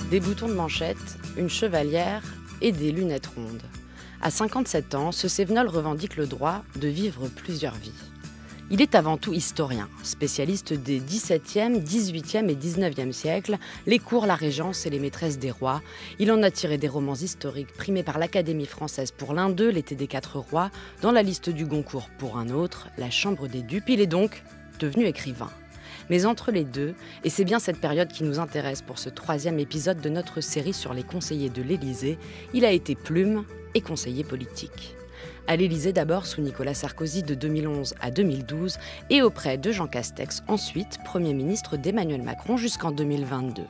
des boutons de manchette, une chevalière et des lunettes rondes. À 57 ans, ce Cévenol revendique le droit de vivre plusieurs vies. Il est avant tout historien, spécialiste des XVIIe, XVIIIe et XIXe siècles, les cours, la régence et les maîtresses des rois. Il en a tiré des romans historiques primés par l'Académie française pour l'un d'eux, L'été des quatre rois, dans la liste du Goncourt pour un autre, La chambre des dupes. Il est donc devenu écrivain. Mais entre les deux, et c'est bien cette période qui nous intéresse pour ce 3e épisode de notre série sur les conseillers de l'Élysée, il a été plume et conseiller politique. À l'Élysée d'abord sous Nicolas Sarkozy de 2011 à 2012 et auprès de Jean Castex, ensuite Premier ministre d'Emmanuel Macron jusqu'en 2022.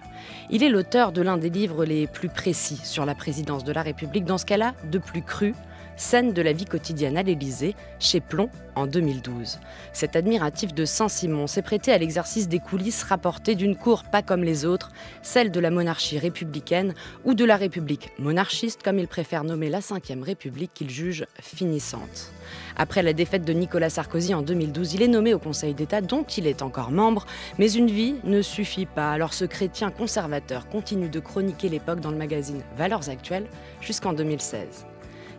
Il est l'auteur de l'un des livres les plus précis sur la présidence de la République, dans ce cas-là de plus cru, Scènes de la vie quotidienne à l'Élysée, chez Plon en 2012. Cet admiratif de Saint-Simon s'est prêté à l'exercice des coulisses rapportées d'une cour pas comme les autres, celle de la monarchie républicaine ou de la République monarchiste, comme il préfère nommer la Ve République qu'il juge finissante. Après la défaite de Nicolas Sarkozy en 2012, il est nommé au Conseil d'État dont il est encore membre, mais une vie ne suffit pas. Alors ce chrétien conservateur continue de chroniquer l'époque dans le magazine Valeurs Actuelles jusqu'en 2016.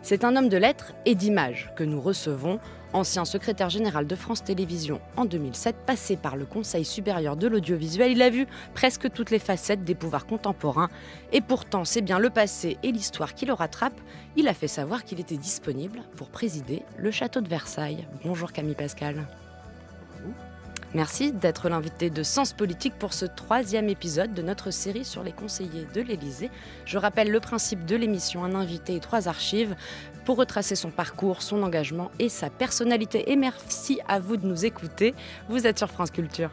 C'est un homme de lettres et d'images que nous recevons, ancien secrétaire général de France Télévisions en 2007, passé par le Conseil supérieur de l'audiovisuel. Il a vu presque toutes les facettes des pouvoirs contemporains et pourtant c'est bien le passé et l'histoire qui le rattrapent. Il a fait savoir qu'il était disponible pour présider le château de Versailles. Bonjour Camille Pascal. Merci d'être l'invité de Sens Politique pour ce 3e épisode de notre série sur les conseillers de l'Élysée. Je rappelle le principe de l'émission, un invité et 3 archives pour retracer son parcours, son engagement et sa personnalité. Et merci à vous de nous écouter. Vous êtes sur France Culture.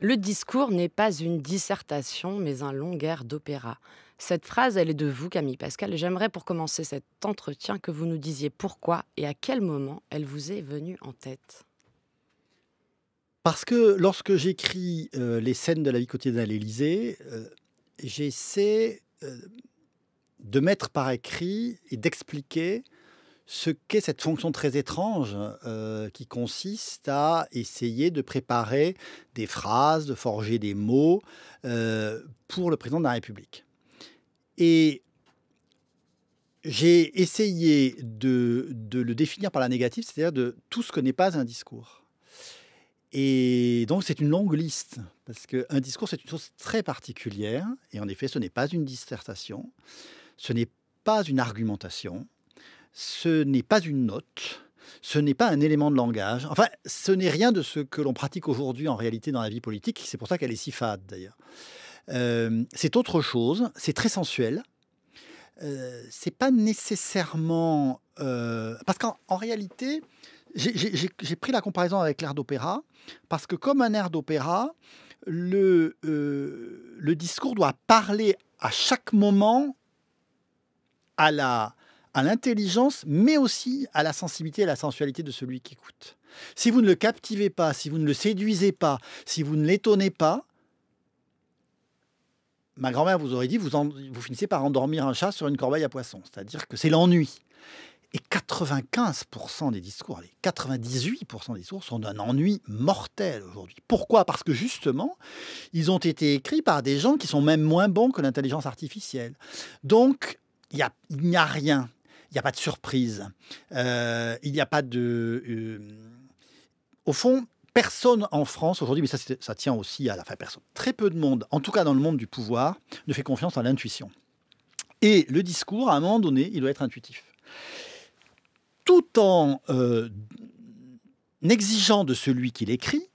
Le discours n'est pas une dissertation, mais un long air d'opéra. Cette phrase, elle est de vous, Camille Pascal. J'aimerais, pour commencer cet entretien, que vous nous disiez pourquoi et à quel moment elle vous est venue en tête. Parce que lorsque j'écris les scènes de la vie quotidienne à l'Élysée, j'essaie de mettre par écrit et d'expliquer ce qu'est cette fonction très étrange qui consiste à essayer de préparer des phrases, de forger des mots pour le président de la République. Et j'ai essayé de le définir par la négative, c'est-à-dire de tout ce que n'est pas un discours. Et donc c'est une longue liste, parce qu'un discours c'est une chose très particulière, et en effet ce n'est pas une dissertation, ce n'est pas une argumentation, ce n'est pas une note, ce n'est pas un élément de langage, enfin ce n'est rien de ce que l'on pratique aujourd'hui en réalité dans la vie politique, c'est pour ça qu'elle est si fade d'ailleurs. C'est autre chose, c'est très sensuel. C'est pas nécessairement... parce qu'en réalité, j'ai pris la comparaison avec l'air d'opéra, parce que comme un air d'opéra, le discours doit parler à chaque moment à l'intelligence, mais aussi à la sensibilité et à la sensualité de celui qui écoute. Si vous ne le captivez pas, si vous ne le séduisez pas, si vous ne l'étonnez pas, ma grand-mère vous aurait dit, vous finissez par endormir un chat sur une corbeille à poissons. C'est-à-dire que c'est l'ennui. Et 95% des discours, allez, 98% des discours sont d'un ennui mortel aujourd'hui. Pourquoi ? Parce que justement, ils ont été écrits par des gens qui sont même moins bons que l'intelligence artificielle. Donc, il n'y a rien. Il n'y a pas de surprise. Il n'y a pas de... au fond... Personne en France aujourd'hui, mais ça tient aussi à la fin, personne. Très peu de monde, en tout cas dans le monde du pouvoir, ne fait confiance à l'intuition. Et le discours, à un moment donné, il doit être intuitif. Tout en exigeant de celui qui l'écrit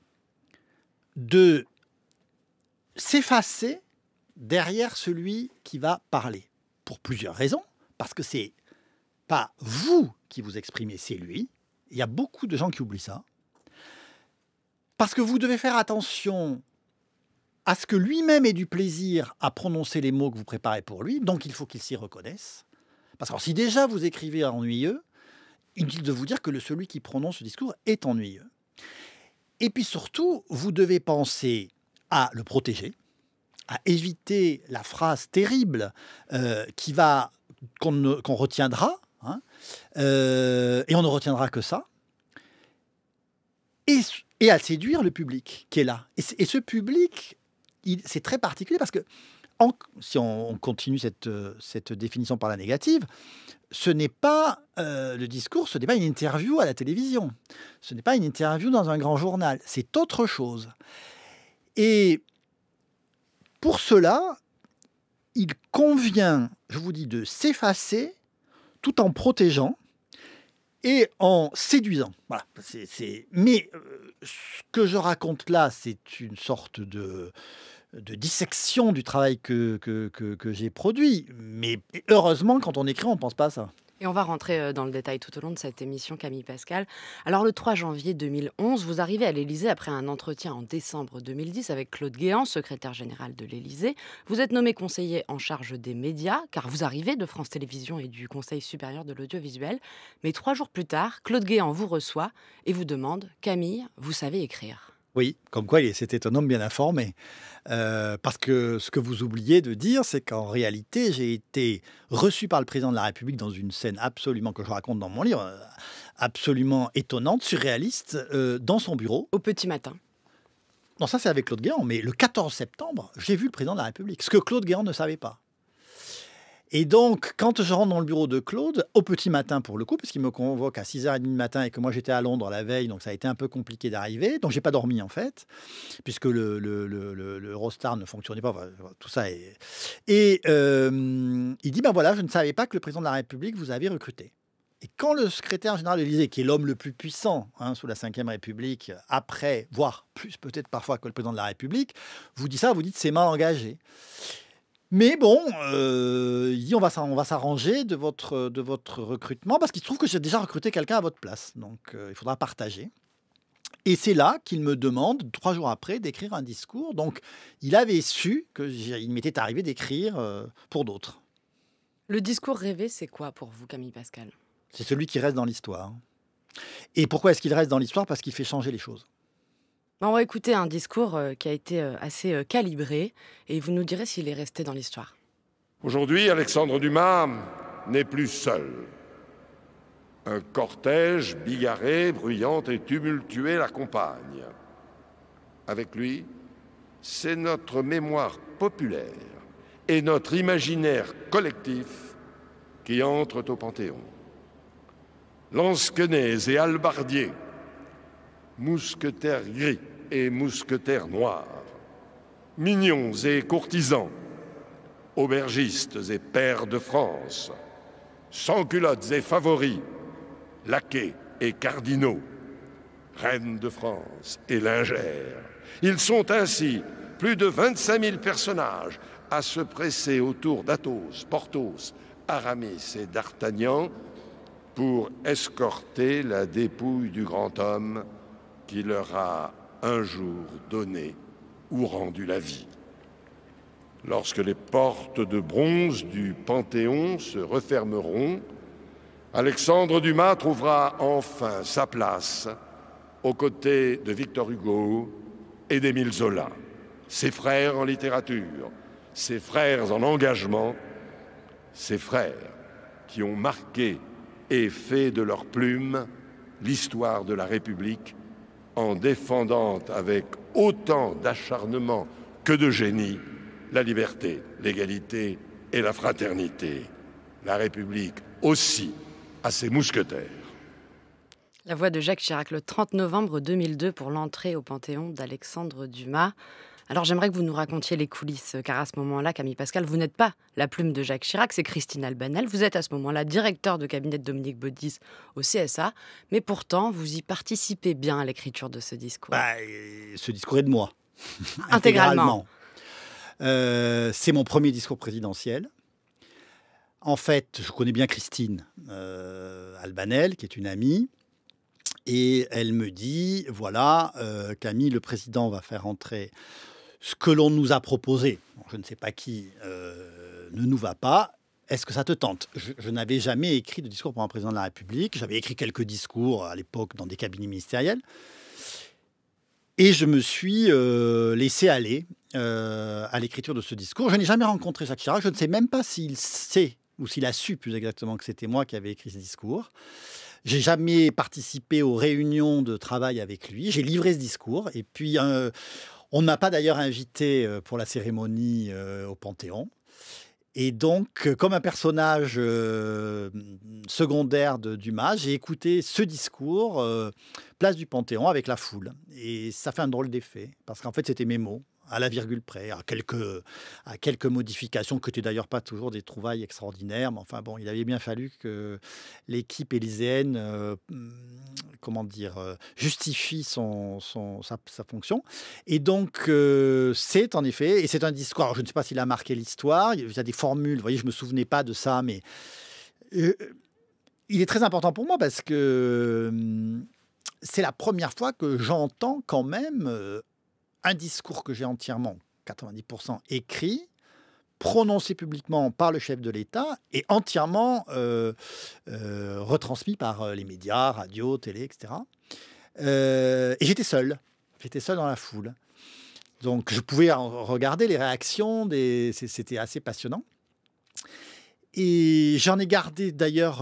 de s'effacer derrière celui qui va parler. Pour plusieurs raisons. Parce que c'est pas vous qui vous exprimez, c'est lui. Il y a beaucoup de gens qui oublient ça. Parce que vous devez faire attention à ce que lui-même ait du plaisir à prononcer les mots que vous préparez pour lui. Donc, il faut qu'il s'y reconnaisse. Parce que si déjà vous écrivez ennuyeux, inutile de vous dire que celui qui prononce ce discours est ennuyeux. Et puis surtout, vous devez penser à le protéger, à éviter la phrase terrible qu'on retiendra. Et on ne retiendra que ça. Et et à séduire le public qui est là. Et ce public, c'est très particulier parce que si on continue cette définition par la négative, ce n'est pas le discours, ce n'est pas une interview à la télévision, ce n'est pas une interview dans un grand journal, c'est autre chose. Et pour cela, il convient, je vous dis, de s'effacer tout en protégeant et en séduisant. Voilà. Mais ce que je raconte là, c'est une sorte de dissection du travail que j'ai produit. Mais heureusement, quand on écrit, on ne pense pas à ça. Et on va rentrer dans le détail tout au long de cette émission, Camille Pascal. Alors, le 3 janvier 2011, vous arrivez à l'Élysée après un entretien en décembre 2010 avec Claude Guéant, secrétaire général de l'Élysée. Vous êtes nommé conseiller en charge des médias, car vous arrivez de France Télévisions et du Conseil supérieur de l'audiovisuel. Mais 3 jours plus tard, Claude Guéant vous reçoit et vous demande « Camille, vous savez écrire ?» Oui, comme quoi c'était un homme bien informé. Parce que ce que vous oubliez de dire, c'est qu'en réalité, j'ai été reçu par le président de la République dans une scène absolument, que je raconte dans mon livre, absolument étonnante, surréaliste, dans son bureau. Au petit matin. Non, ça c'est avec Claude Guéant, mais le 14 septembre, j'ai vu le président de la République, ce que Claude Guéant ne savait pas. Et donc, quand je rentre dans le bureau de Claude, au petit matin pour le coup, parce qu'il me convoque à 6h30 du matin et que moi j'étais à Londres la veille, donc ça a été un peu compliqué d'arriver. Donc j'ai pas dormi en fait, puisque le Eurostar ne fonctionnait pas, enfin, tout ça. Et il dit, ben voilà, je ne savais pas que le président de la République vous avait recruté. Et quand le secrétaire général de l'Élysée, qui est l'homme le plus puissant sous la Ve République, après, voire plus peut-être parfois que le président de la République, vous dit ça, vous dites c'est mal engagé. Mais bon, il dit on va s'arranger de votre recrutement parce qu'il se trouve que j'ai déjà recruté quelqu'un à votre place. Donc il faudra partager. Et c'est là qu'il me demande, 3 jours après, d'écrire un discours. Donc il avait su qu'il m'était arrivé d'écrire pour d'autres. Le discours rêvé, c'est quoi pour vous, Camille Pascal ? C'est celui qui reste dans l'histoire. Et pourquoi est-ce qu'il reste dans l'histoire ? Parce qu'il fait changer les choses. On va écouter un discours qui a été assez calibré et vous nous direz s'il est resté dans l'histoire. Aujourd'hui, Alexandre Dumas n'est plus seul. Un cortège bigarré, bruyant et tumultué l'accompagne. Avec lui, c'est notre mémoire populaire et notre imaginaire collectif qui entrent au Panthéon. Lansquenets et hallebardiers, mousquetaires gris et mousquetaires noirs, mignons et courtisans, aubergistes et pairs de France, sans-culottes et favoris, laquais et cardinaux, reines de France et lingères. Ils sont ainsi plus de 25 000 personnages à se presser autour d'Athos, Porthos, Aramis et d'Artagnan pour escorter la dépouille du grand homme qui leur a un jour donné ou rendu la vie. Lorsque les portes de bronze du Panthéon se refermeront, Alexandre Dumas trouvera enfin sa place aux côtés de Victor Hugo et d'Émile Zola, ses frères en littérature, ses frères en engagement, ses frères qui ont marqué et fait de leur plume l'histoire de la République en défendant avec autant d'acharnement que de génie la liberté, l'égalité et la fraternité. La République aussi à ses mousquetaires. La voix de Jacques Chirac le 30 novembre 2002 pour l'entrée au Panthéon d'Alexandre Dumas. Alors j'aimerais que vous nous racontiez les coulisses, car à ce moment-là, Camille Pascal, vous n'êtes pas la plume de Jacques Chirac, c'est Christine Albanel. Vous êtes à ce moment-là directeur de cabinet de Dominique Baudis au CSA, mais pourtant vous y participez bien à l'écriture de ce discours. Ce discours est de moi. Intégralement. C'est mon premier discours présidentiel. En fait, je connais bien Christine Albanel, qui est une amie. Et elle me dit, voilà, Camille, le président va faire entrer ce que l'on nous a proposé. Je ne sais pas qui ne nous va pas. Est-ce que ça te tente ? Je n'avais jamais écrit de discours pour un président de la République. J'avais écrit quelques discours à l'époque dans des cabinets ministériels. Et je me suis laissé aller à l'écriture de ce discours. Je n'ai jamais rencontré Jacques Chirac. Je ne sais même pas s'il sait ou s'il a su plus exactement que c'était moi qui avais écrit ce discours. J'ai jamais participé aux réunions de travail avec lui. J'ai livré ce discours. Et puis, on ne m'a pas d'ailleurs invité pour la cérémonie au Panthéon. Et donc, comme un personnage secondaire de Dumas, j'ai écouté ce discours, place du Panthéon, avec la foule. Et ça fait un drôle d'effet, parce qu'en fait, c'était mes mots, à la virgule près, à quelques modifications, qui n'étaient d'ailleurs pas toujours des trouvailles extraordinaires. Mais enfin bon, il avait bien fallu que l'équipe élyséenne justifie sa fonction. Et donc, c'est en effet, et c'est un discours, alors je ne sais pas s'il a marqué l'histoire, il y a des formules, vous voyez, je ne me souvenais pas de ça, mais il est très important pour moi parce que c'est la première fois que j'entends quand même un discours que j'ai entièrement, 90% écrit, prononcé publiquement par le chef de l'État et entièrement retransmis par les médias, radio, télé, etc. Et j'étais seul dans la foule. Donc je pouvais regarder les réactions, c'était assez passionnant. Et j'en ai gardé d'ailleurs,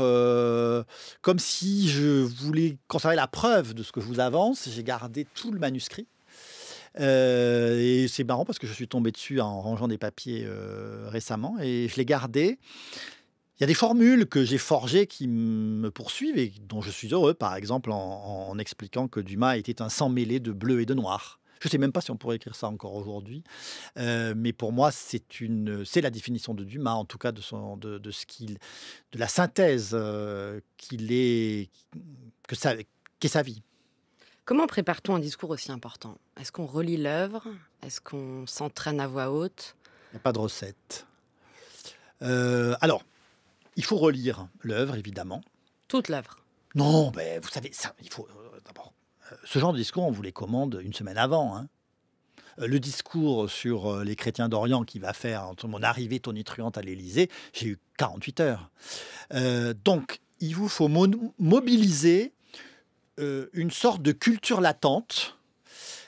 comme si je voulais conserver la preuve de ce que je vous avance, j'ai gardé tout le manuscrit. Et c'est marrant parce que je suis tombé dessus en rangeant des papiers récemment et je l'ai gardé. Il y a des formules que j'ai forgées qui me poursuivent et dont je suis heureux, par exemple en expliquant que Dumas était un sang mêlé de bleu et de noir. Je ne sais même pas si on pourrait écrire ça encore aujourd'hui, mais pour moi, c'est la définition de Dumas, en tout cas de la synthèse qu'est sa vie. Comment prépare-t-on un discours aussi important? Est-ce qu'on relit l'œuvre? Est-ce qu'on s'entraîne à voix haute? Il n'y a pas de recette. Alors, il faut relire l'œuvre, évidemment. Toute l'œuvre? Non, mais vous savez, ça, il faut d'abord. Ce genre de discours, on vous les commande une semaine avant. Hein. Le discours sur les chrétiens d'Orient qui va faire entre mon arrivée tonitruante à l'Élysée, j'ai eu 48 heures. Donc, il vous faut mobiliser une sorte de culture latente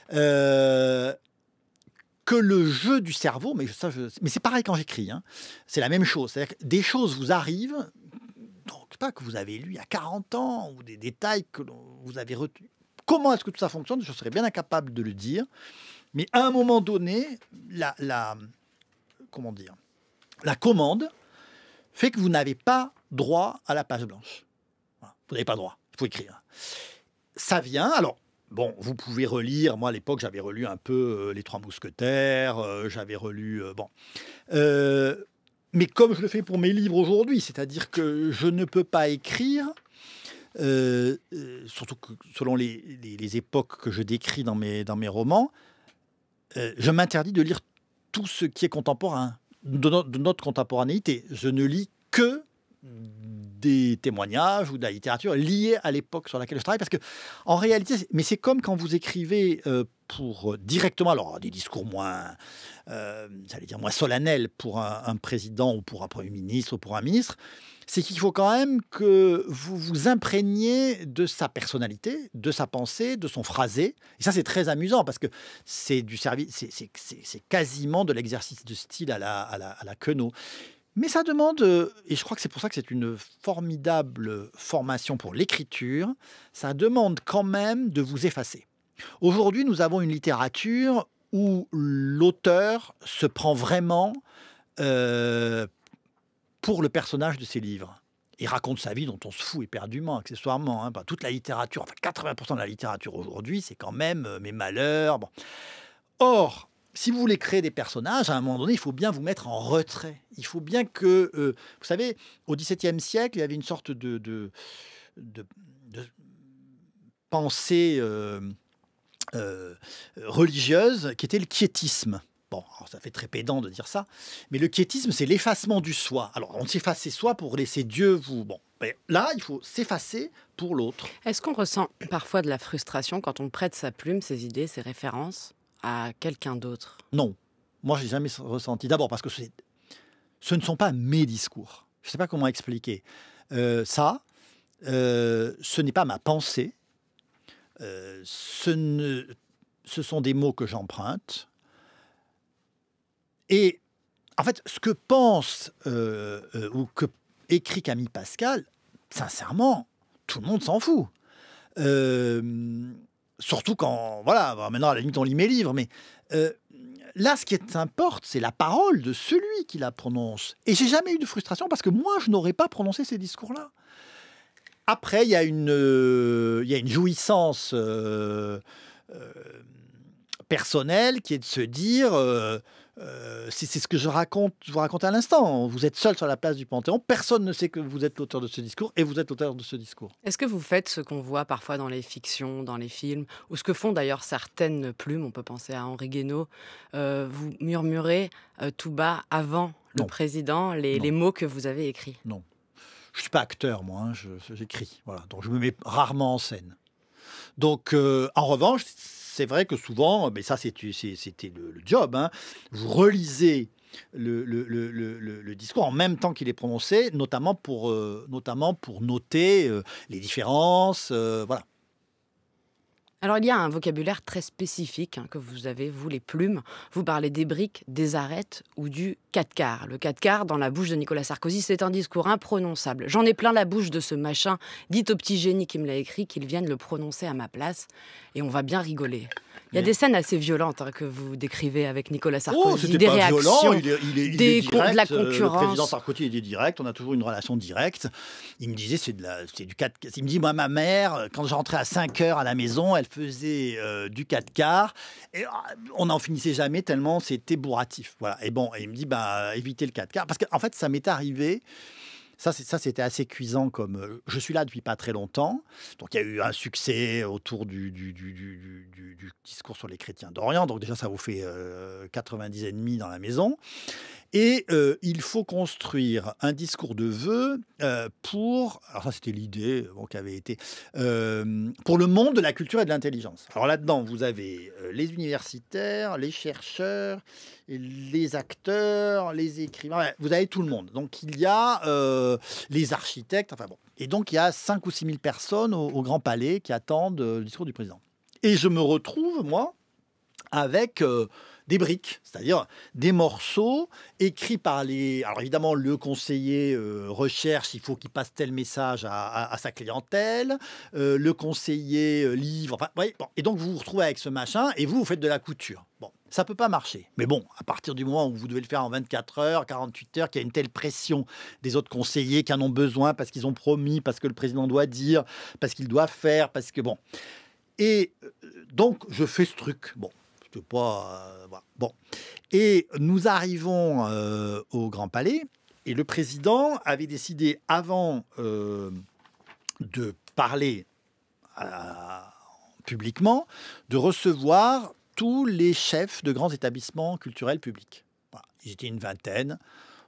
que le jeu du cerveau, mais c'est pareil quand j'écris, hein, c'est la même chose. C'est-à-dire que des choses vous arrivent, donc pas que vous avez lu il y a 40 ans, ou des détails que vous avez retenus. Comment est-ce que tout ça fonctionne? Je serais bien incapable de le dire. Mais à un moment donné, la commande fait que vous n'avez pas droit à la page blanche. Voilà. Vous n'avez pas droit. Il faut écrire. Ça vient. Alors, bon, vous pouvez relire. Moi, à l'époque, j'avais relu un peu Les Trois Mousquetaires. J'avais relu... mais comme je le fais pour mes livres aujourd'hui, c'est-à-dire que je ne peux pas écrire... surtout que selon les époques que je décris dans mes romans, je m'interdis de lire tout ce qui est contemporain, de notre contemporanéité. Je ne lis que des témoignages ou de la littérature liée à l'époque sur laquelle je travaille, parce que en réalité, mais c'est comme quand vous écrivez pour directement, alors des discours moins solennels pour un président ou pour un premier ministre ou pour un ministre, c'est qu'il faut quand même que vous vous imprégniez de sa personnalité, de sa pensée, de son phrasé. Et ça, c'est très amusant parce que c'est du service, c'est quasiment de l'exercice de style à la Queneau. Mais ça demande, et je crois que c'est pour ça que c'est une formidable formation pour l'écriture, ça demande quand même de vous effacer. Aujourd'hui, nous avons une littérature où l'auteur se prend vraiment pour le personnage de ses livres. Il raconte sa vie dont on se fout éperdument, accessoirement. Hein. Toute la littérature, enfin 80% de la littérature aujourd'hui, c'est quand même mes malheurs. Bon. Or, si vous voulez créer des personnages, à un moment donné, il faut bien vous mettre en retrait. Il faut bien que... vous savez, au XVIIe siècle, il y avait une sorte de pensée religieuse qui était le quiétisme. Bon, alors ça fait très pédant de dire ça, mais le quiétisme, c'est l'effacement du soi. Alors, on s'efface soi pour laisser Dieu vous... Bon, mais là, il faut s'effacer pour l'autre. Est-ce qu'on ressent parfois de la frustration quand on prête sa plume, ses idées, ses références à quelqu'un d'autre? Non, moi, je n'ai jamais ressenti. D'abord parce que ce ne sont pas mes discours. Je ne sais pas comment expliquer. Ce n'est pas ma pensée. Ce sont des mots que j'emprunte. Et en fait, ce que pense ou que écrit Camille Pascal, sincèrement, tout le monde s'en fout. Surtout quand, voilà, maintenant à la limite on lit mes livres, mais là ce qui importe, c'est la parole de celui qui la prononce. Et j'ai jamais eu de frustration parce que moi je n'aurais pas prononcé ces discours-là. Après, il y a une jouissance personnelle qui est de se dire, c'est ce que je vous raconte à l'instant. Vous êtes seul sur la place du Panthéon, personne ne sait que vous êtes l'auteur de ce discours et vous êtes l'auteur de ce discours. Est-ce que vous faites ce qu'on voit parfois dans les fictions, dans les films, ou ce que font d'ailleurs certaines plumes, on peut penser à Henri Guénaud, vous murmurez tout bas avant le président les mots que vous avez écrits? Non. Je ne suis pas acteur, moi, hein, j'écris. Voilà. Donc je me mets rarement en scène. Donc, en revanche, c'est vrai que souvent, mais ça c'était le job, hein, vous relisez le discours en même temps qu'il est prononcé, notamment pour noter les différences. Voilà. Alors, il y a un vocabulaire très spécifique que vous avez, vous, les plumes. Vous parlez des briques, des arêtes ou du 4 quarts. Le 4 quarts, dans la bouche de Nicolas Sarkozy, c'est un discours imprononçable. J'en ai plein la bouche de ce machin. Dites au petit génie qui me l'a écrit qu'il vienne le prononcer à ma place et on va bien rigoler. Il y a des scènes assez violentes que vous décrivez avec Nicolas Sarkozy, des réactions, de la concurrence. Le président Sarkozy, il est direct, on a toujours une relation directe. Il me disait, c'est du 4. Il me dit, moi, ma mère, quand je rentrais à 5h à la maison, elle faisait du 4 quarts. Et on n'en finissait jamais tellement c'était bourratif. Voilà. Et bon, il me dit, évitez le 4 quarts. Parce qu'en fait, ça m'est arrivé. Ça, c'était assez cuisant comme... je suis là depuis pas très longtemps. Donc, il y a eu un succès autour du discours sur les chrétiens d'Orient. Donc, déjà, ça vous fait 90 ennemis dans la maison. Et il faut construire un discours de vœux pour... Alors ça, c'était l'idée qui avait été... pour le monde de la culture et de l'intelligence. Alors là-dedans, vous avez les universitaires, les chercheurs, les acteurs, les écrivains. Ouais, vous avez tout le monde. Donc il y a les architectes. Enfin bon. Et donc il y a 5 ou 6 000 personnes au Grand Palais qui attendent le discours du président. Et je me retrouve, moi, avec... des briques, c'est-à-dire des morceaux écrits par les... Alors évidemment, le conseiller recherche, il faut qu'il passe tel message à sa clientèle, le conseiller livre, enfin, ouais, bon. Et donc vous vous retrouvez avec ce machin et vous faites de la couture. Bon, ça peut pas marcher. Mais bon, à partir du moment où vous devez le faire en 24 heures, 48 heures, qu'il y a une telle pression des autres conseillers qui en ont besoin parce qu'ils ont promis, parce que le président doit dire, parce qu'il doit faire, parce que bon... Et donc, je fais ce truc. Bon. Voilà. Bon. Et nous arrivons au Grand Palais et le président avait décidé avant de parler publiquement de recevoir tous les chefs de grands établissements culturels publics. Voilà. Ils étaient une vingtaine.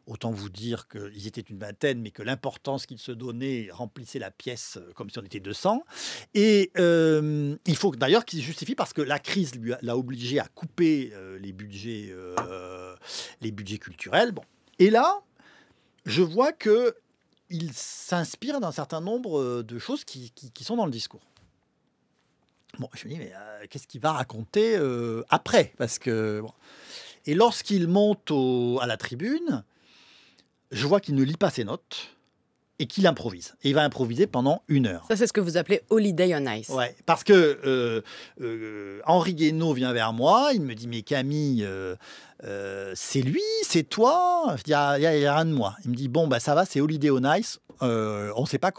Autant vous dire qu'ils étaient une vingtaine, mais que l'importance qu'ils se donnaient remplissait la pièce comme si on était 200. Et il faut d'ailleurs qu'ils justifient parce que la crise l'a obligé à couper les budgets culturels. Bon. Et là, je vois qu'il s'inspire d'un certain nombre de choses qui sont dans le discours. Bon, je me dis, mais qu'est-ce qu'il va raconter après parce que, bon. Et lorsqu'il monte à la tribune, je vois qu'il ne lit pas ses notes et qu'il improvise. Et il va improviser pendant 1 heure. Ça, c'est ce que vous appelez Holiday on Ice. Ouais, parce que Henri Guénaud vient vers moi, il me dit « Mais Camille, c'est lui, c'est toi ?» Je dis « Il y a rien de moi. » Il me dit « Bon, ça va, c'est Holiday on Ice. On ne sait pas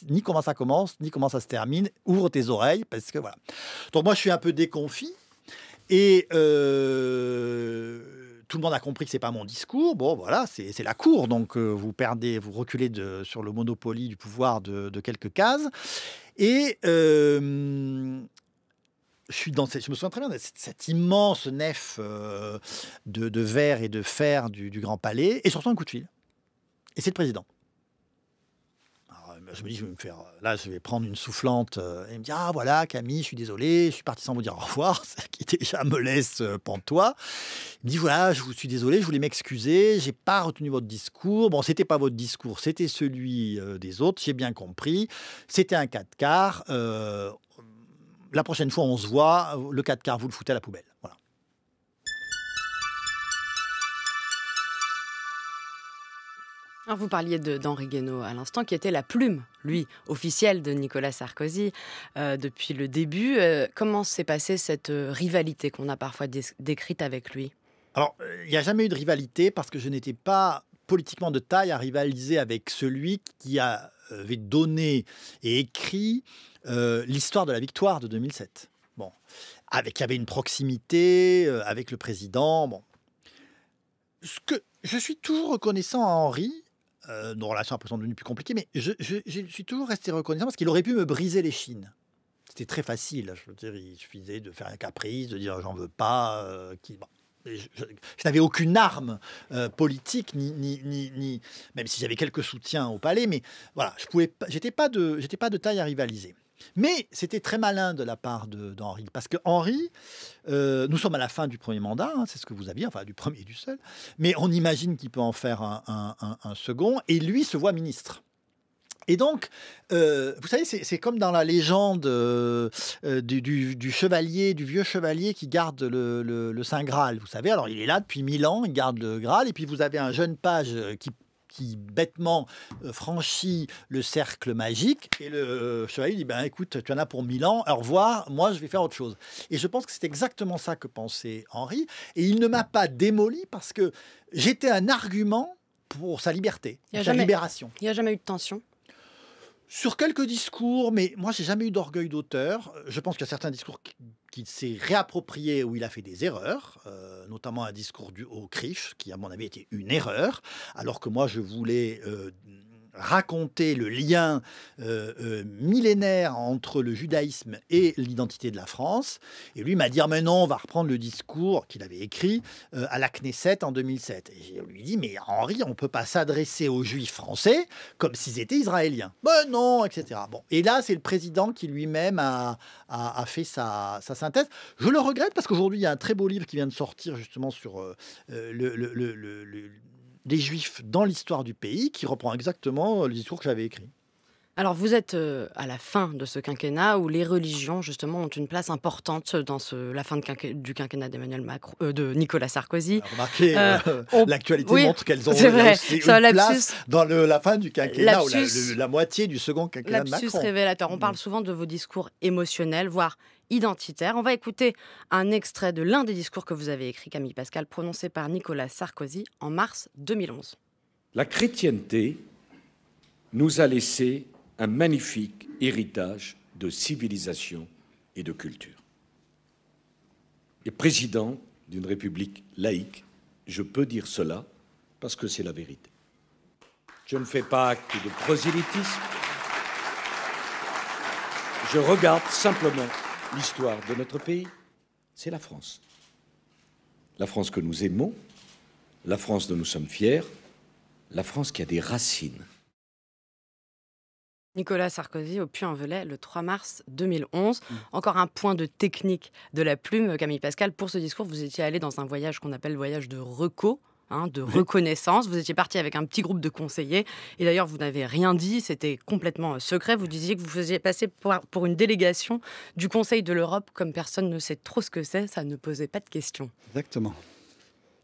ni comment ça commence, ni comment ça se termine. Ouvre tes oreilles, parce que voilà. » Donc moi, je suis un peu déconfit. Et... tout le monde a compris que c'est pas mon discours. Bon, voilà, c'est la cour. Donc, vous reculez sur le Monopoly du pouvoir de quelques cases. Et je me souviens très bien de cette immense nef de verre et de fer du Grand Palais. Et surtout un coup de fil. Et c'est le président. Je me dis, je vais prendre une soufflante. Et il me dit, ah voilà, Camille, je suis désolé, je suis parti sans vous dire au revoir, ce qui déjà me laisse pantois. Il me dit, voilà, je suis désolé, je voulais m'excuser, j'ai pas retenu votre discours. Bon, c'était pas votre discours, c'était celui des autres, j'ai bien compris. C'était un 4 quarts. La prochaine fois, on se voit, le 4 quarts, vous le foutez à la poubelle. Voilà. Alors vous parliez d'Henri Guénaud à l'instant, qui était la plume, lui, officielle de Nicolas Sarkozy depuis le début. Comment s'est passée cette rivalité qu'on a parfois décrite avec lui? Alors, il n'y a jamais eu de rivalité parce que je n'étais pas politiquement de taille à rivaliser avec celui qui avait donné et écrit l'histoire de la victoire de 2007. Bon, il y avait une proximité avec le président. Bon, je suis toujours reconnaissant à Henri. Nos relations après sont devenues plus compliquées, mais je suis toujours resté reconnaissant parce qu'il aurait pu me briser les chines. C'était très facile. Je veux dire, il suffisait de faire un caprice, de dire j'en veux pas. Bon. Je n'avais aucune arme politique, ni même si j'avais quelques soutiens au palais, mais voilà, j'étais pas de taille à rivaliser. Mais c'était très malin de la part d'Henri, parce que Henri, nous sommes à la fin du premier mandat, hein, c'est ce que vous aviez, enfin du premier et du seul, mais on imagine qu'il peut en faire un second, et lui se voit ministre. Et donc, vous savez, c'est comme dans la légende du chevalier, du vieux chevalier qui garde le Saint Graal. Vous savez, alors il est là depuis 1000 ans, il garde le Graal, et puis vous avez un jeune page qui bêtement franchit le cercle magique, et le chevalier dit, ben écoute, tu en as pour 1000 ans, au revoir, moi je vais faire autre chose. Et je pense que c'est exactement ça que pensait Henri, et il ne m'a pas démoli parce que j'étais un argument pour sa liberté, sa libération. Il n'y a jamais eu de tension? Sur quelques discours, mais moi, j'ai jamais eu d'orgueil d'auteur. Je pense qu'il y a certains discours qu'il s'est réapproprié où il a fait des erreurs, notamment un discours au CRIF, qui, à mon avis, était une erreur, alors que moi, je voulais raconter le lien millénaire entre le judaïsme et l'identité de la France. Et lui m'a dit, mais non, on va reprendre le discours qu'il avait écrit à la Knesset en 2007. Et je lui ai dit, mais Henri, on ne peut pas s'adresser aux juifs français comme s'ils étaient israéliens. Ben non, etc. Bon. Et là, c'est le président qui lui-même a fait sa synthèse. Je le regrette parce qu'aujourd'hui, il y a un très beau livre qui vient de sortir justement sur des Juifs dans l'histoire du pays, qui reprend exactement le discours que j'avais écrit. Alors vous êtes à la fin de ce quinquennat où les religions justement ont une place importante dans la fin du quinquennat d'Emmanuel Macron, de Nicolas Sarkozy. Remarquez, l'actualité montre qu'elles ont aussi une place dans la fin du quinquennat, ou la moitié du second quinquennat de Macron. Lapsus révélateur. On parle souvent de vos discours émotionnels, voire identitaires. On va écouter un extrait de l'un des discours que vous avez écrit, Camille Pascal, prononcé par Nicolas Sarkozy en mars 2011. La chrétienté nous a laissé un magnifique héritage de civilisation et de culture. Et président d'une république laïque, je peux dire cela parce que c'est la vérité. Je ne fais pas acte de prosélytisme. Je regarde simplement l'histoire de notre pays. C'est la France. La France que nous aimons, la France dont nous sommes fiers, la France qui a des racines. Nicolas Sarkozy au Puy-en-Velay le 3 mars 2011. Encore un point de technique de la plume, Camille Pascal. Pour ce discours, vous étiez allé dans un voyage qu'on appelle le voyage de reco, de reconnaissance. Vous étiez parti avec un petit groupe de conseillers. Et d'ailleurs, vous n'avez rien dit, c'était complètement secret. Vous disiez que vous faisiez passer pour une délégation du Conseil de l'Europe. Comme personne ne sait trop ce que c'est, ça ne posait pas de questions. Exactement.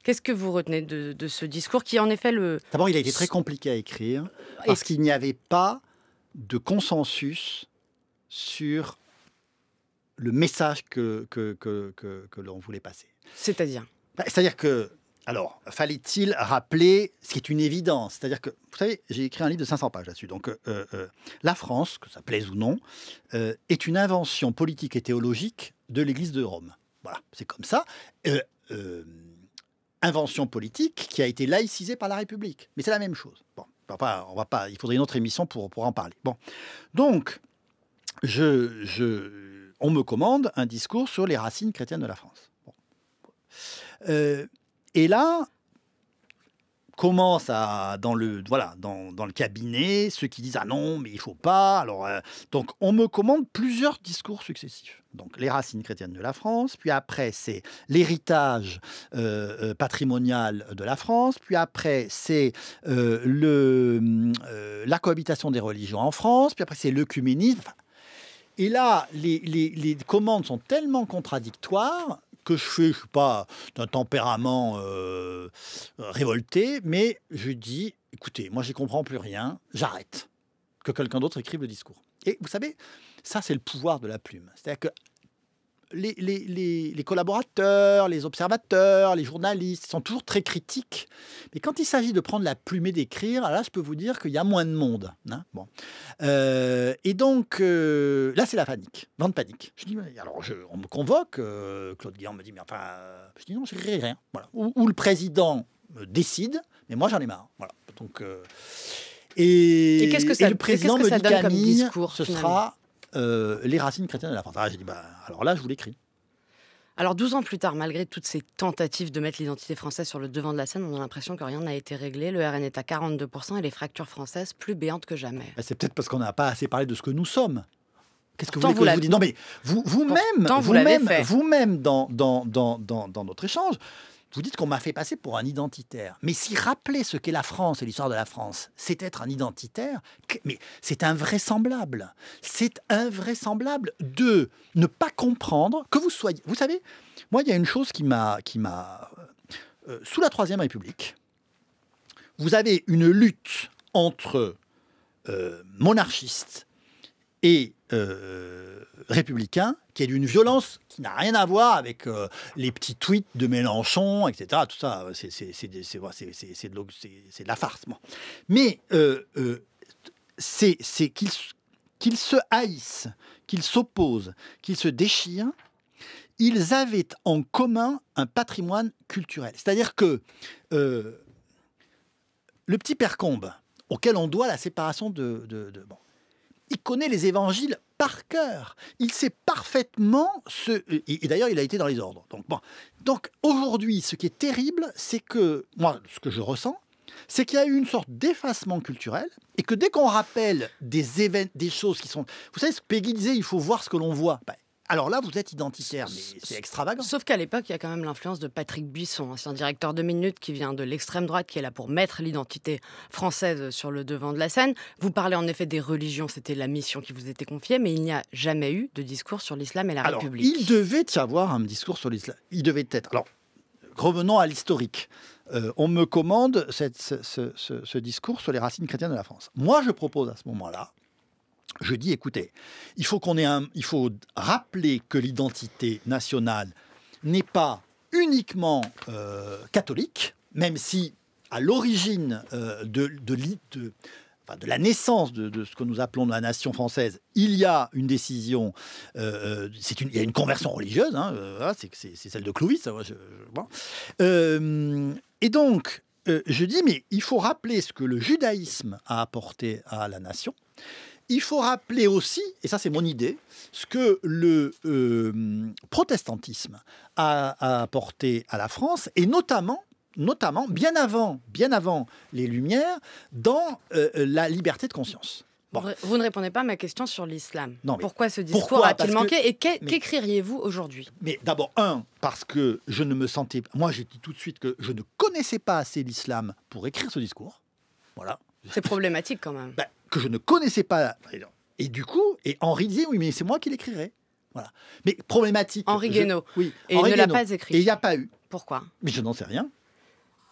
Qu'est-ce que vous retenez de ce discours qui, en effet, D'abord, il a été très compliqué à écrire parce qu'il n'y avait pas de consensus sur le message que l'on voulait passer. C'est-à-dire ? C'est-à-dire que, alors, fallait-il rappeler ce qui est une évidence. C'est-à-dire que, vous savez, j'ai écrit un livre de 500 pages là-dessus. Donc, la France, que ça plaise ou non, est une invention politique et théologique de l'Église de Rome. Voilà, c'est comme ça. Invention politique qui a été laïcisée par la République. Mais c'est la même chose. Bon. On va pas, il faudrait une autre émission pour en parler. Bon, donc, on me commande un discours sur les racines chrétiennes de la France. Bon. Et là, commence dans le cabinet ceux qui disent ah non mais il faut pas. Alors donc on me commande plusieurs discours successifs. Donc les racines chrétiennes de la France, puis après c'est l'héritage patrimonial de la France, puis après c'est la cohabitation des religions en France, puis après c'est l'œcuménisme. Enfin, et là les commandes sont tellement contradictoires que je ne suis pas d'un tempérament révolté, mais je dis, écoutez, moi, je n'y comprends plus rien, j'arrête. Que quelqu'un d'autre écrive le discours. Et vous savez, ça, c'est le pouvoir de la plume. C'est-à-dire que les collaborateurs, les observateurs, les journalistes sont toujours très critiques. Mais quand il s'agit de prendre la plume et d'écrire, là, je peux vous dire qu'il y a moins de monde. Hein, bon. Et donc, là, c'est la panique, grande panique. Je dis, alors, on me convoque, Claude Guéant me dit, mais enfin, je dis non, je n'écris rien. Voilà. Ou le président décide, mais moi, j'en ai marre. Voilà. Donc, et qu'est-ce que ça, le président me dit, donne comme Camille, discours, ce finalement sera les racines chrétiennes de la France. J'ai dit, alors là, je vous l'écris. Alors 12 ans plus tard, malgré toutes ces tentatives de mettre l'identité française sur le devant de la scène, on a l'impression que rien n'a été réglé. Le RN est à 42% et les fractures françaises plus béantes que jamais. C'est peut-être parce qu'on n'a pas assez parlé de ce que nous sommes. Qu'est-ce que vous Pourtant, voulez que je vous dise? Non, mais vous-même, dans notre échange, vous dites qu'on m'a fait passer pour un identitaire. Mais si rappeler ce qu'est la France et l'histoire de la France, c'est être un identitaire, mais c'est invraisemblable. C'est invraisemblable de ne pas comprendre que vous soyez... Vous savez, moi, il y a une chose qui m'a sous la Troisième République, vous avez une lutte entre monarchistes et républicain, qui est d'une violence qui n'a rien à voir avec les petits tweets de Mélenchon, etc. Tout ça, c'est de la farce. Bon. Mais c'est qu'ils se haïssent, qu'ils s'opposent, qu'ils se déchirent. Ils avaient en commun un patrimoine culturel. C'est-à-dire que le petit Père Combe, auquel on doit la séparation bon, il connaît les évangiles par cœur. Il sait parfaitement et d'ailleurs, il a été dans les ordres. Donc aujourd'hui, ce qui est terrible, c'est que, moi, ce que je ressens, c'est qu'il y a eu une sorte d'effacement culturel et que dès qu'on rappelle des choses qui sont... Vous savez, ce que Peggy disait, il faut voir ce que l'on voit. Alors là, vous êtes identitaire, mais c'est extravagant. Sauf qu'à l'époque, il y a quand même l'influence de Patrick Buisson, ancien directeur de Minutes, qui vient de l'extrême droite, qui est là pour mettre l'identité française sur le devant de la scène. Vous parlez en effet des religions, c'était la mission qui vous était confiée, mais il n'y a jamais eu de discours sur l'islam et la République. Il devait y avoir un discours sur l'islam. Il devait être... Alors, revenons à l'historique. On me commande ce discours sur les racines chrétiennes de la France. Moi, je propose à ce moment-là, je dis, écoutez, il faut rappeler que l'identité nationale n'est pas uniquement catholique, même si à l'origine de la naissance de ce que nous appelons la nation française, il y a une décision, il y a une conversion religieuse, c'est celle de Clovis. Et donc, je dis, mais il faut rappeler ce que le judaïsme a apporté à la nation. Il faut rappeler aussi, et ça c'est mon idée, ce que le protestantisme a apporté à la France, et notamment bien avant les Lumières, dans la liberté de conscience. Bon. Vous ne répondez pas à ma question sur l'islam. Pourquoi ce discours pourquoi a-t-il manqué et qu'écririez-vous aujourd'hui? Mais d'abord, parce que je ne me sentais... Moi, j'ai dit tout de suite que je ne connaissais pas assez l'islam pour écrire ce discours. Voilà. C'est problématique quand même. Que je ne connaissais pas. Et du coup, Henri disait, oui, mais c'est moi qui l'écrirai. Voilà. Mais problématique. Henri Guénaud. Oui. Et Henri il ne l'a pas écrit. Et il n'y a pas eu. Pourquoi? Mais je n'en sais rien.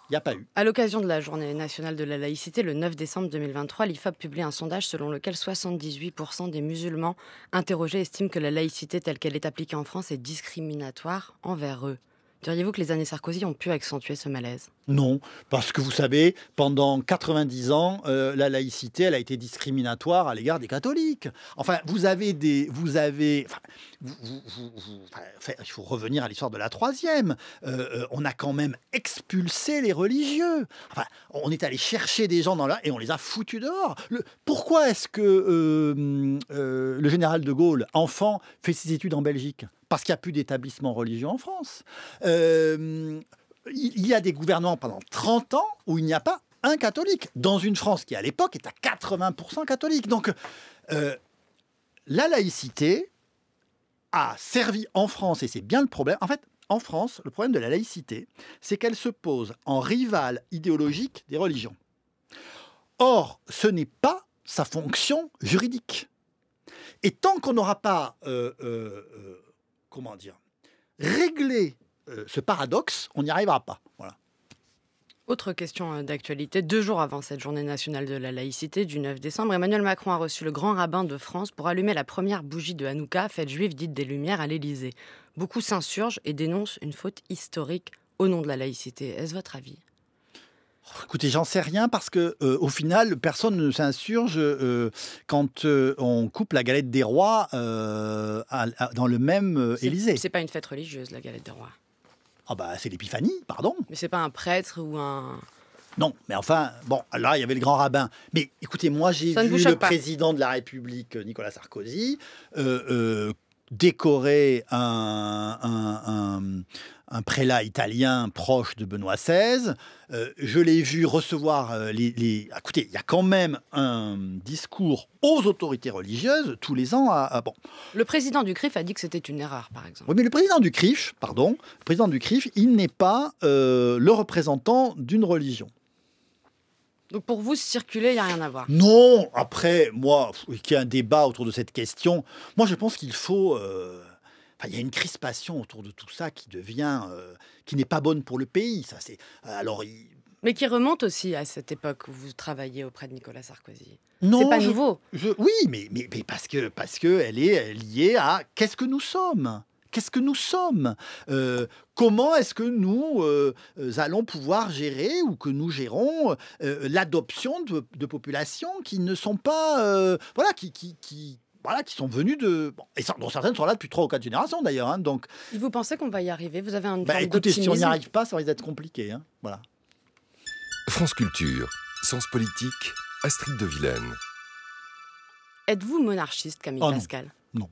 Il n'y a pas eu. À l'occasion de la Journée nationale de la laïcité, le 9 décembre 2023, l'IFOP publie un sondage selon lequel 78% des musulmans interrogés estiment que la laïcité telle qu'elle est appliquée en France est discriminatoire envers eux. Diriez-vous que les années Sarkozy ont pu accentuer ce malaise? Non, parce que vous savez, pendant 90 ans, la laïcité, elle a été discriminatoire à l'égard des catholiques. Enfin, il faut revenir à l'histoire de la Troisième. On a quand même expulsé les religieux. Enfin, on est allé chercher des gens et on les a foutus dehors. Pourquoi est-ce que le général de Gaulle, enfant, fait ses études en Belgique? Parce qu'il n'y a plus d'établissement religieux en France. Il y a des gouvernements pendant 30 ans où il n'y a pas un catholique, dans une France qui, à l'époque, est à 80% catholique. Donc, la laïcité a servi en France, et c'est bien le problème. En fait, en France, le problème de la laïcité, c'est qu'elle se pose en rivale idéologique des religions. Or, ce n'est pas sa fonction juridique. Et tant qu'on n'aura pas... régler ce paradoxe, on n'y arrivera pas. Voilà. Autre question d'actualité. 2 jours avant cette journée nationale de la laïcité du 9 décembre, Emmanuel Macron a reçu le grand rabbin de France pour allumer la première bougie de Hanouka, fête juive dite des Lumières, à l'Élysée. Beaucoup s'insurgent et dénoncent une faute historique au nom de la laïcité. Est-ce votre avis ? Écoutez, j'en sais rien parce que au final, personne ne s'insurge quand on coupe la galette des rois dans le même Élysée. C'est pas une fête religieuse, la galette des rois. Ah bah c'est l'épiphanie, pardon. Mais c'est pas un prêtre ou un... Non, mais enfin, bon, là, il y avait le grand rabbin. Mais écoutez, moi, j'ai vu le président de la République, Nicolas Sarkozy, décorer un prélat italien proche de Benoît XVI. Je l'ai vu recevoir Écoutez, il y a quand même un discours aux autorités religieuses tous les ans. Bon. Le président du CRIF a dit que c'était une erreur, par exemple. Oui, mais le président du CRIF, il n'est pas le représentant d'une religion. Donc pour vous, circuler, il n'y a rien à voir. Non, après, moi, qu'il y ait un débat autour de cette question, moi je pense qu'il faut... il y a une crispation autour de tout ça qui devient... qui n'est pas bonne pour le pays. Ça, c'est, alors, mais qui remonte aussi à cette époque où vous travaillez auprès de Nicolas Sarkozy. Non, c'est pas nouveau. Oui, mais parce que elle est liée à qu'est-ce que nous sommes. Qu'est-ce que nous sommes ? Comment est-ce que nous allons pouvoir gérer ou que nous gérons l'adoption de populations qui ne sont pas... qui sont venus de... Bon, et dont certaines sont là depuis 3 ou 4 générations d'ailleurs. Hein, donc, et vous pensez qu'on va y arriver ? Vous avez un écoutez, si on n'y arrive pas, ça risque d'être compliqué. Hein, voilà. France Culture, Sens Politique, Astrid de Vilaine. Êtes-vous monarchiste, Camille Pascal ? Non,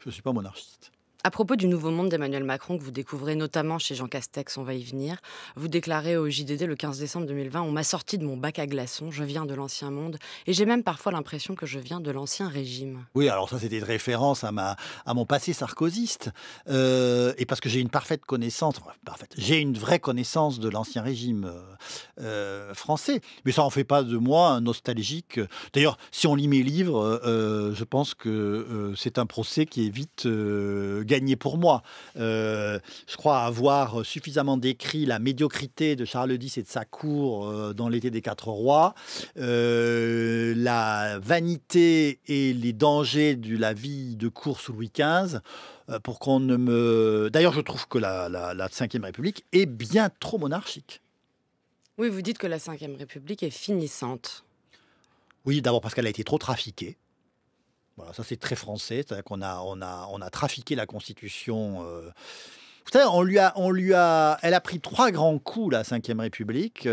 je ne suis pas monarchiste. À propos du nouveau monde d'Emmanuel Macron que vous découvrez notamment chez Jean Castex, on va y venir, vous déclarez au JDD le 15 décembre 2020 « On m'a sorti de mon bac à glaçons, je viens de l'ancien monde et j'ai même parfois l'impression que je viens de l'ancien régime. » Oui, alors ça c'était une référence à mon passé sarkozyste et parce que j'ai une j'ai une vraie connaissance de l'ancien régime français. Mais ça en fait pas de moi un nostalgique. D'ailleurs, si on lit mes livres, je pense que c'est un procès qui est vite gagné pour moi. Je crois avoir suffisamment décrit la médiocrité de Charles X et de sa cour dans l'été des 4 rois, la vanité et les dangers de la vie de cour sous Louis XV, pour qu'on ne me... D'ailleurs, je trouve que la Ve République est bien trop monarchique. Oui, vous dites que la Ve République est finissante. Oui, d'abord parce qu'elle a été trop trafiquée. Voilà, ça c'est très français, c'est-à-dire qu'on a trafiqué la Constitution. Vous savez, elle a pris 3 grands coups, la Ve République,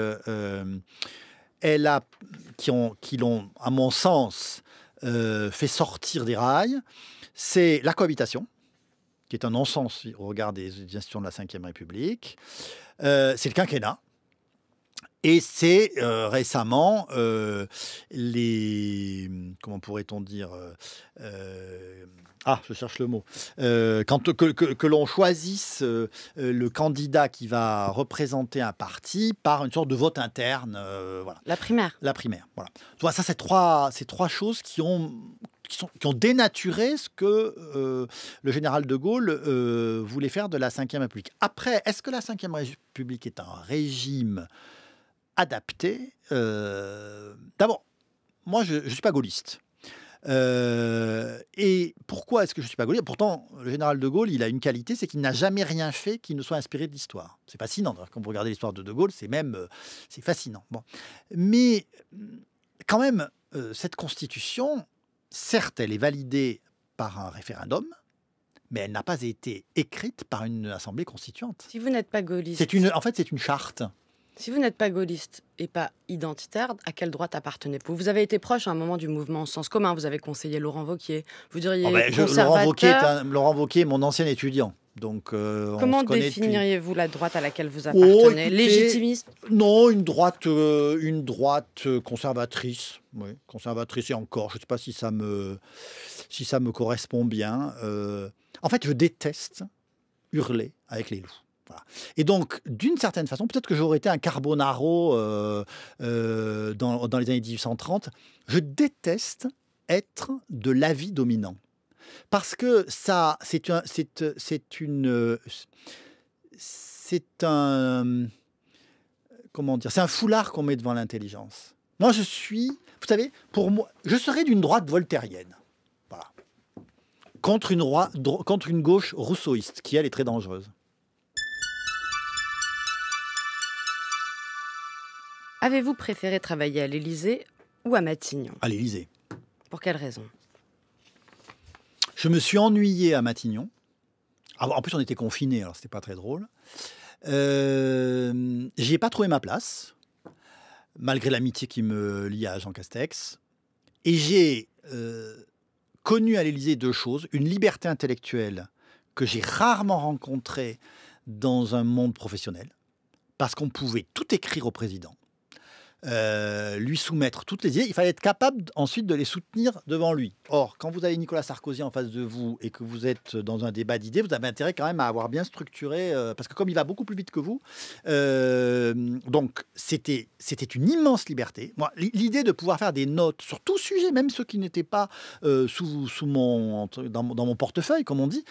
qui l'ont, à mon sens, fait sortir des rails. C'est la cohabitation, qui est un non-sens au regard des institutions de la Ve République. C'est le quinquennat. Et c'est récemment comment pourrait-on dire je cherche le mot. Que l'on choisisse le candidat qui va représenter un parti par une sorte de vote interne. Voilà. La primaire. La primaire, voilà. Donc, ça, c'est trois choses qui ont dénaturé ce que le général de Gaulle voulait faire de la Ve République. Après, est-ce que la Ve République est un régime adapté? D'abord, moi, je ne suis pas gaulliste. Et pourquoi est-ce que je ne suis pas gaulliste? Pourtant, le général de Gaulle, il a une qualité, c'est qu'il n'a jamais rien fait qui ne soit inspiré de l'histoire. C'est fascinant. Quand vous regardez l'histoire de Gaulle, c'est fascinant. Bon. Mais quand même, cette constitution, certes, elle est validée par un référendum, mais elle n'a pas été écrite par une assemblée constituante. Si vous n'êtes pas gaulliste... En fait, c'est une charte. Si vous n'êtes pas gaulliste et pas identitaire, à quelle droite appartenez-vous? Vous avez été proche à un moment du mouvement Sens commun, vous avez conseillé Laurent Wauquiez. Vous diriez conservateur... Laurent Wauquiez est mon ancien étudiant. Donc, comment définiriez-vous la droite à laquelle vous appartenez? Légitimiste? Non, une droite conservatrice. Oui, conservatrice et encore. Je ne sais pas si ça me correspond bien. En fait, je déteste hurler avec les loups. Voilà. Et donc, d'une certaine façon, peut-être que j'aurais été un Carbonaro dans les années 1830. Je déteste être de l'avis dominant. Parce que ça, comment dire, c'est un foulard qu'on met devant l'intelligence. Moi, vous savez, pour moi, je serais d'une droite voltairienne. Voilà. Contre une gauche rousseauiste, qui, elle, est très dangereuse. Avez-vous préféré travailler à l'Élysée ou à Matignon? À l'Élysée. Pour quelle raison? Je me suis ennuyé à Matignon. En plus, on était confinés, alors c'était pas très drôle. J'y ai pas trouvé ma place, malgré l'amitié qui me lie à Jean Castex. Et j'ai connu à l'Élysée deux choses. Une liberté intellectuelle que j'ai rarement rencontrée dans un monde professionnel, parce qu'on pouvait tout écrire au président. Lui soumettre toutes les idées, il fallait être capable ensuite de les soutenir devant lui. Or, quand vous avez Nicolas Sarkozy en face de vous et que vous êtes dans un débat d'idées, vous avez intérêt quand même à avoir bien structuré, parce que comme il va beaucoup plus vite que vous, donc c'était une immense liberté. Moi, l'idée de pouvoir faire des notes sur tout sujet, même ceux qui n'étaient pas dans mon portefeuille, comme on dit,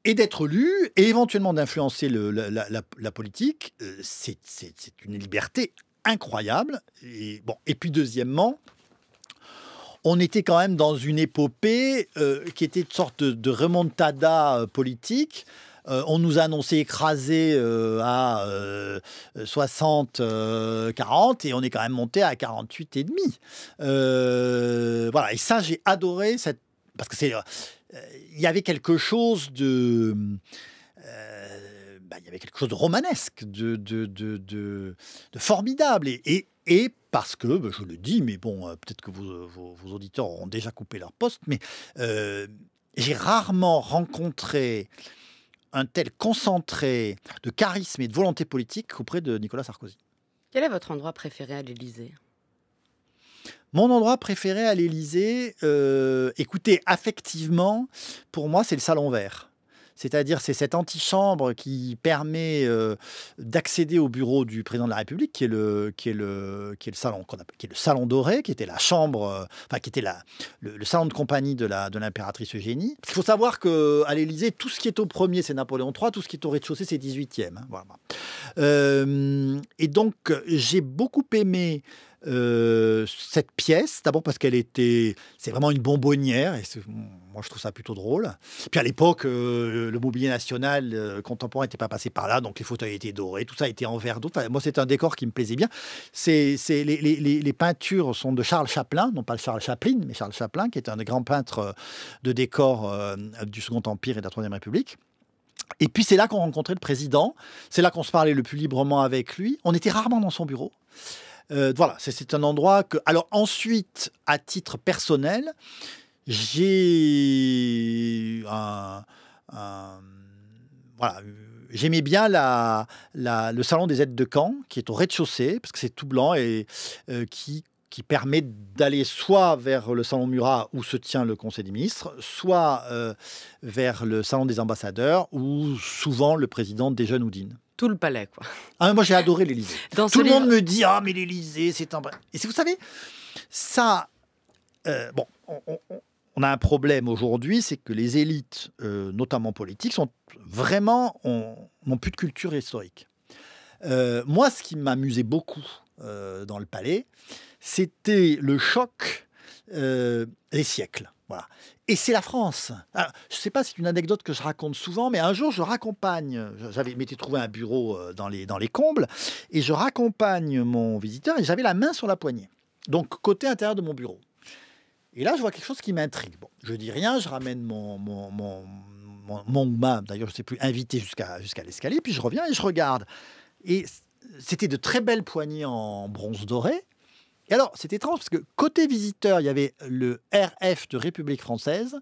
et d'être lu, et éventuellement d'influencer la politique, c'est une liberté incroyable. Et puis deuxièmement, on était quand même dans une épopée qui était une sorte de remontada politique. On nous a annoncé écrasé à 60-40 et on est quand même monté à 48,5. Voilà, et ça, j'ai adoré parce que il y avait quelque chose de romanesque, de formidable. Et parce que, je le dis, mais bon, peut-être que vos auditeurs auront déjà coupé leur poste, mais j'ai rarement rencontré un tel concentré de charisme et de volonté politique auprès de Nicolas Sarkozy. Quel est votre endroit préféré à l'Élysée? Mon endroit préféré à l'Élysée, écoutez, affectivement, pour moi, c'est le Salon Vert. C'est-à-dire, c'est cette antichambre qui permet d'accéder au bureau du président de la République, qui est le salon qui est le salon doré, qui était la chambre, qui était le salon de compagnie de l'impératrice Eugénie. Il faut savoir qu'à l'Élysée, tout ce qui est au premier, c'est Napoléon III, tout ce qui est au rez-de-chaussée, c'est 18e. Hein, voilà. Et donc, j'ai beaucoup aimé cette pièce, d'abord parce c'est vraiment une bonbonnière, et moi je trouve ça plutôt drôle. Puis à l'époque, le mobilier national contemporain n'était pas passé par là, donc les fauteuils étaient dorés, tout ça était en verre d'eau. Enfin, moi, c'est un décor qui me plaisait bien. Les peintures sont de Charles Chaplin, non pas Charles Chaplin, mais Charles Chaplin, qui est un des grands peintres de décor du Second Empire et de la Troisième République. Et puis c'est là qu'on rencontrait le président, c'est là qu'on se parlait le plus librement avec lui. On était rarement dans son bureau. Voilà, c'est un endroit que... Alors ensuite, à titre personnel, j'aimais bien le salon des aides de camp, qui est au rez-de-chaussée, parce que c'est tout blanc et qui permet d'aller soit vers le salon Murat où se tient le Conseil des ministres, soit vers le salon des ambassadeurs où souvent le président déjeune ou dîne. Tout le palais, quoi. Ah, moi, j'ai adoré l'Élysée. Tout le monde me dit « Ah, mais l'Élysée, c'est un... » Et vous savez, ça... on a un problème aujourd'hui, c'est que les élites, notamment politiques, n'ont plus de culture historique. Moi, ce qui m'amusait beaucoup dans le palais, c'était le choc des siècles. Voilà. Et c'est la France. Alors, je ne sais pas si c'est une anecdote que je raconte souvent, mais un jour, je m'étais trouvé un bureau dans les combles, et je raccompagne mon visiteur, et j'avais la main sur la poignée. Donc, côté intérieur de mon bureau. Et là, je vois quelque chose qui m'intrigue. Bon, je dis rien, je ramène mon d'ailleurs, je ne sais plus, invité jusqu'à l'escalier, puis je reviens et je regarde. Et c'était de très belles poignées en bronze doré. Et alors, c'est étrange parce que côté visiteur, il y avait le RF de République française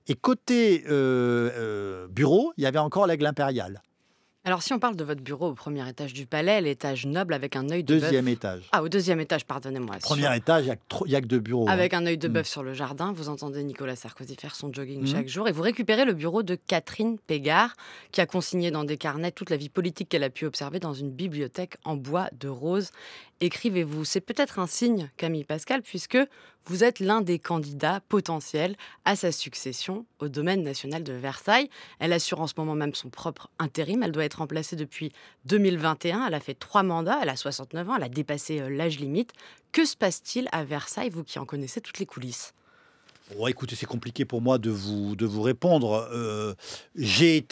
et côté bureau, il y avait encore l'aigle impérial. Alors, si on parle de votre bureau au premier étage du palais, l'étage noble avec un œil de bœuf... Deuxième étage. Ah, au deuxième étage, pardonnez-moi. Premier étage, il n'y a que deux bureaux. Avec un œil de bœuf sur le jardin, vous entendez Nicolas Sarkozy faire son jogging chaque jour et vous récupérez le bureau de Catherine Pégard, qui a consigné dans des carnets toute la vie politique qu'elle a pu observer dans une bibliothèque en bois de rose écrivez-vous. C'est peut-être un signe, Camille Pascal, puisque vous êtes l'un des candidats potentiels à sa succession au domaine national de Versailles. Elle assure en ce moment même son propre intérim. Elle doit être remplacée depuis 2021. Elle a fait 3 mandats, elle a 69 ans, elle a dépassé l'âge limite. Que se passe-t-il à Versailles, vous qui en connaissez toutes les coulisses ? Bon, écoutez, c'est compliqué pour moi de vous répondre. J'ai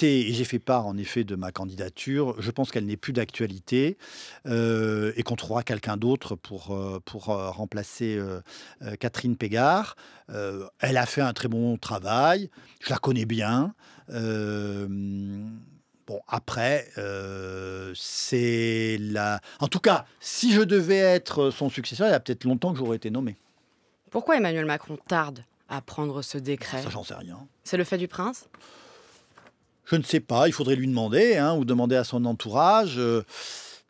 fait part en effet de ma candidature. Je pense qu'elle n'est plus d'actualité et qu'on trouvera quelqu'un d'autre pour remplacer Catherine Pégard. Elle a fait un très bon travail. Je la connais bien. Bon, après, c'est la... En tout cas, si je devais être son successeur, il y a peut-être longtemps que j'aurais été nommé. Pourquoi Emmanuel Macron tarde à prendre ce décret ? Ça, j'en sais rien. C'est le fait du prince ? Je ne sais pas, il faudrait lui demander, ou demander à son entourage.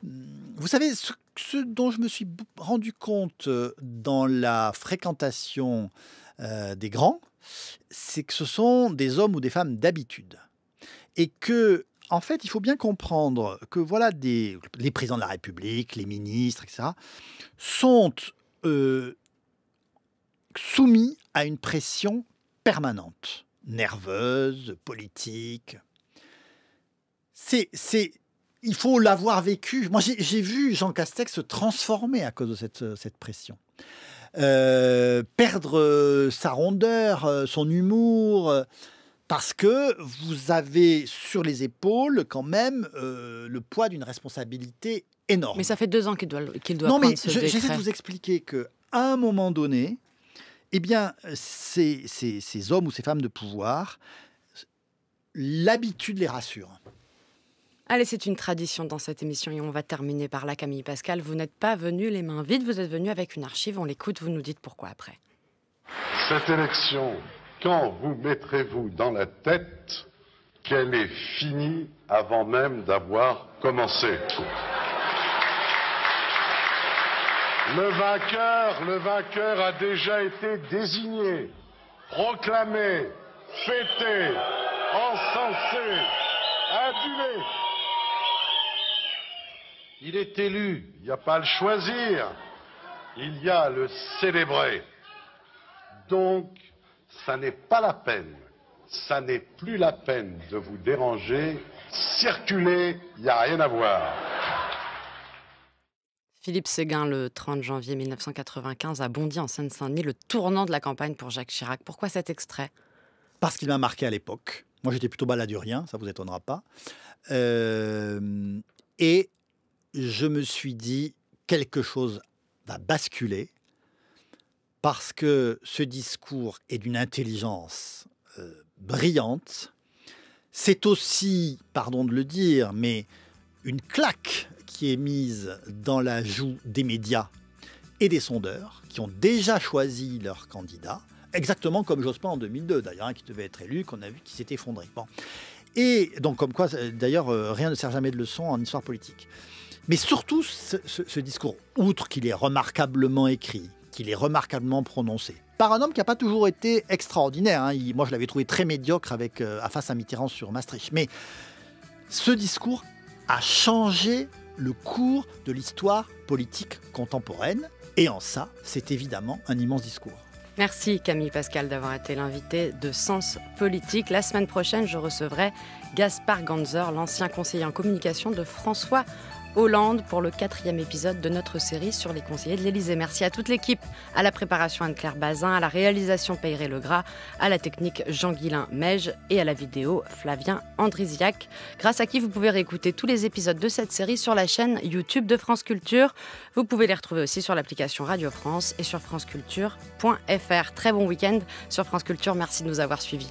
Vous savez, ce dont je me suis rendu compte dans la fréquentation des grands, c'est que ce sont des hommes ou des femmes d'habitude. Et que, en fait, il faut bien comprendre que voilà, les présidents de la République, les ministres, etc., sont soumis à une pression permanente, nerveuse, politique. Il faut l'avoir vécu. Moi, j'ai vu Jean Castex se transformer à cause de cette pression. Perdre sa rondeur, son humour, parce que vous avez sur les épaules quand même le poids d'une responsabilité énorme. Mais ça fait 2 ans qu'il doit non, prendre mais ce décret. J'essaie de vous expliquer qu'à un moment donné, eh bien, ces hommes ou ces femmes de pouvoir, l'habitude les rassure. Allez, c'est une tradition dans cette émission et on va terminer par là, Camille Pascal. Vous n'êtes pas venu les mains vides, vous êtes venu avec une archive. On l'écoute, vous nous dites pourquoi après. Cette élection, quand vous mettrez-vous dans la tête qu'elle est finie avant même d'avoir commencé ? Le vainqueur a déjà été désigné, proclamé, fêté, encensé, adulé. Il est élu, il n'y a pas à le choisir, il y a à le célébrer. Donc, ça n'est pas la peine, ça n'est plus la peine de vous déranger. Circulez, il n'y a rien à voir. Philippe Séguin, le 30 janvier 1995, à Bondy, en Seine-Saint-Denis, le tournant de la campagne pour Jacques Chirac. Pourquoi cet extrait ? Parce qu'il m'a marqué à l'époque. Moi, j'étais plutôt baladurien, ça ne vous étonnera pas. Et je me suis dit, quelque chose va basculer, parce que ce discours est d'une intelligence brillante. C'est aussi, pardon de le dire, mais une claque qui est mise dans la joue des médias et des sondeurs qui ont déjà choisi leur candidat, exactement comme Jospin en 2002 d'ailleurs, qui devait être élu, qu'on a vu qui s'est effondré. Bon. Et donc comme quoi, d'ailleurs, rien ne sert jamais de leçon en histoire politique. Mais surtout, ce discours, outre qu'il est remarquablement écrit, qu'il est remarquablement prononcé, par un homme qui n'a pas toujours été extraordinaire. Moi, je l'avais trouvé très médiocre face à Mitterrand sur Maastricht. Mais ce discours a changé le cours de l'histoire politique contemporaine. Et en ça, c'est évidemment un immense discours. Merci Camille Pascal d'avoir été l'invité de Sens Politique. La semaine prochaine, je recevrai Gaspard Ganzer, l'ancien conseiller en communication de François Hollande, pour le 4e épisode de notre série sur les conseillers de l'Élysée. Merci à toute l'équipe, à la préparation Anne-Claire Bazin, à la réalisation Peyré Legras, à la technique Jean-Guilain Meige et à la vidéo Flavien Andrisiac, grâce à qui vous pouvez réécouter tous les épisodes de cette série sur la chaîne YouTube de France Culture. Vous pouvez les retrouver aussi sur l'application Radio France et sur franceculture.fr. Très bon week-end sur France Culture, merci de nous avoir suivis.